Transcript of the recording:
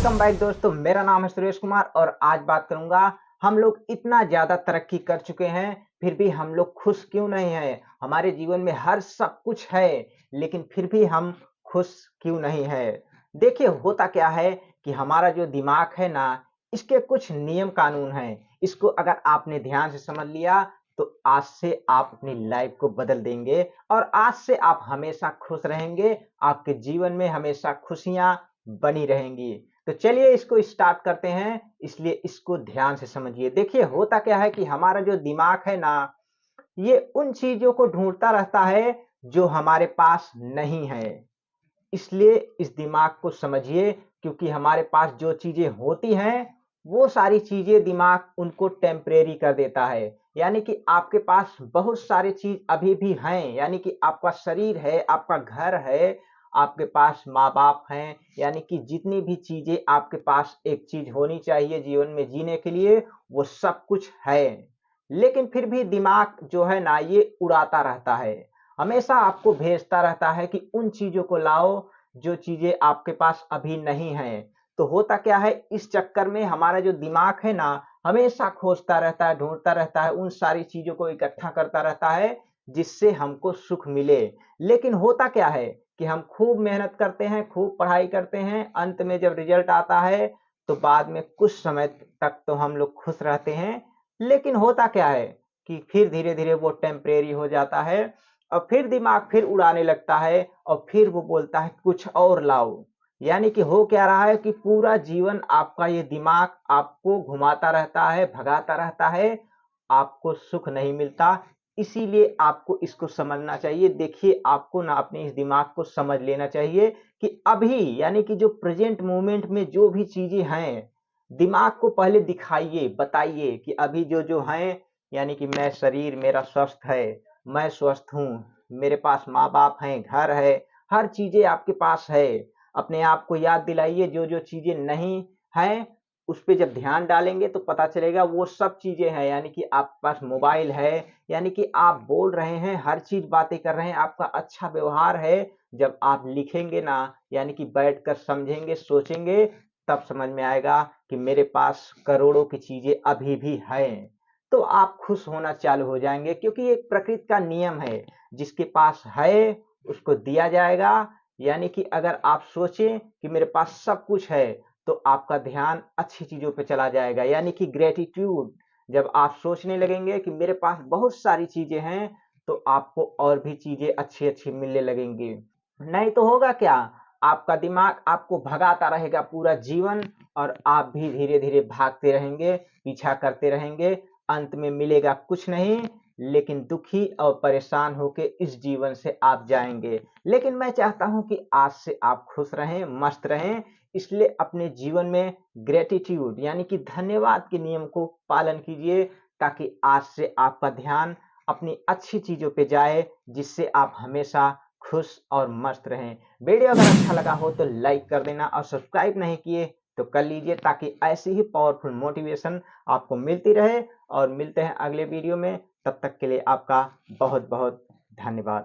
Welcome back दोस्तों, मेरा नाम है सुरेश कुमार और आज बात करूंगा। हम लोग इतना ज्यादा तरक्की कर चुके हैं, फिर भी हम लोग खुश क्यों नहीं हैं? हमारे जीवन में हर सब कुछ है, लेकिन फिर भी हम खुश क्यों नहीं है? देखिए, होता क्या है कि हमारा जो दिमाग है ना, इसके कुछ नियम कानून हैं। इसको अगर आपने ध्यान से समझ लिया तो आज से आप अपनी लाइफ को बदल देंगे और आज से आप हमेशा खुश रहेंगे। आपके जीवन में हमेशा खुशियां बनी रहेंगी। तो चलिए इसको स्टार्ट करते हैं, इसलिए इसको ध्यान से समझिए। देखिए, होता क्या है कि हमारा जो दिमाग है ना, ये उन चीजों को ढूंढता रहता है जो हमारे पास नहीं है। इसलिए इस दिमाग को समझिए, क्योंकि हमारे पास जो चीजें होती हैं वो सारी चीजें दिमाग उनको टेम्परेरी कर देता है। यानी कि आपके पास बहुत सारी चीज अभी भी हैं, यानी कि आपका शरीर है, आपका घर है, आपके पास माँ बाप हैं, यानी कि जितनी भी चीजें आपके पास एक चीज होनी चाहिए जीवन में जीने के लिए, वो सब कुछ है। लेकिन फिर भी दिमाग जो है ना, ये उड़ाता रहता है, हमेशा आपको भेजता रहता है कि उन चीजों को लाओ जो चीजें आपके पास अभी नहीं है। तो होता क्या है, इस चक्कर में हमारा जो दिमाग है ना, हमेशा खोजता रहता है, ढूंढता रहता है, उन सारी चीजों को इकट्ठा करता रहता है जिससे हमको सुख मिले। लेकिन होता क्या है कि हम खूब मेहनत करते हैं, खूब पढ़ाई करते हैं, अंत में जब रिजल्ट आता है तो बाद में कुछ समय तक तो हम लोग खुश रहते हैं। लेकिन होता क्या है कि फिर धीरे धीरे वो टेम्परेरी हो जाता है और फिर दिमाग फिर उड़ाने लगता है और फिर वो बोलता है कुछ और लाओ। यानी कि हो क्या रहा है कि पूरा जीवन आपका ये दिमाग आपको घुमाता रहता है, भगाता रहता है, आपको सुख नहीं मिलता। इसीलिए आपको इसको समझना चाहिए। देखिए, आपको ना अपने इस दिमाग को समझ लेना चाहिए कि अभी, यानी कि जो प्रेजेंट मोमेंट में जो भी चीजें हैं, दिमाग को पहले दिखाइए, बताइए कि अभी जो जो हैं, यानी कि मैं शरीर मेरा स्वस्थ है, मैं स्वस्थ हूँ, मेरे पास माँ बाप हैं, घर है, हर चीजें आपके पास है। अपने आप को याद दिलाइए जो जो चीजें नहीं हैं, उस पे जब ध्यान डालेंगे तो पता चलेगा वो सब चीजें हैं। यानी कि आपके पास मोबाइल है, यानी कि आप बोल रहे हैं, हर चीज बातें कर रहे हैं, आपका अच्छा व्यवहार है। जब आप लिखेंगे ना, यानी कि बैठकर समझेंगे, सोचेंगे, तब समझ में आएगा कि मेरे पास करोड़ों की चीजें अभी भी हैं। तो आप खुश होना चालू हो जाएंगे, क्योंकि एक प्रकृति का नियम है, जिसके पास है उसको दिया जाएगा। यानी कि अगर आप सोचें कि मेरे पास सब कुछ है, तो आपका ध्यान अच्छी चीजों पे चला जाएगा। यानी कि ग्रेटिट्यूड, जब आप सोचने लगेंगे कि मेरे पास बहुत सारी चीजें हैं, तो आपको और भी चीजें अच्छी अच्छी मिलने लगेंगी। नहीं तो होगा क्या, आपका दिमाग आपको भगाता रहेगा पूरा जीवन और आप भी धीरे धीरे भागते रहेंगे, पीछा करते रहेंगे, अंत में मिलेगा कुछ नहीं, लेकिन दुखी और परेशान होके इस जीवन से आप जाएंगे। लेकिन मैं चाहता हूं कि आज से आप खुश रहें, मस्त रहें। इसलिए अपने जीवन में ग्रेटिट्यूड, यानी कि धन्यवाद के नियम को पालन कीजिए, ताकि आज से आपका ध्यान अपनी अच्छी चीजों पे जाए, जिससे आप हमेशा खुश और मस्त रहें। वीडियो अगर अच्छा लगा हो तो लाइक कर देना और सब्सक्राइब नहीं किए तो कर लीजिए, ताकि ऐसी ही पावरफुल मोटिवेशन आपको मिलती रहे। और मिलते हैं अगले वीडियो में, तब तक के लिए आपका बहुत बहुत धन्यवाद।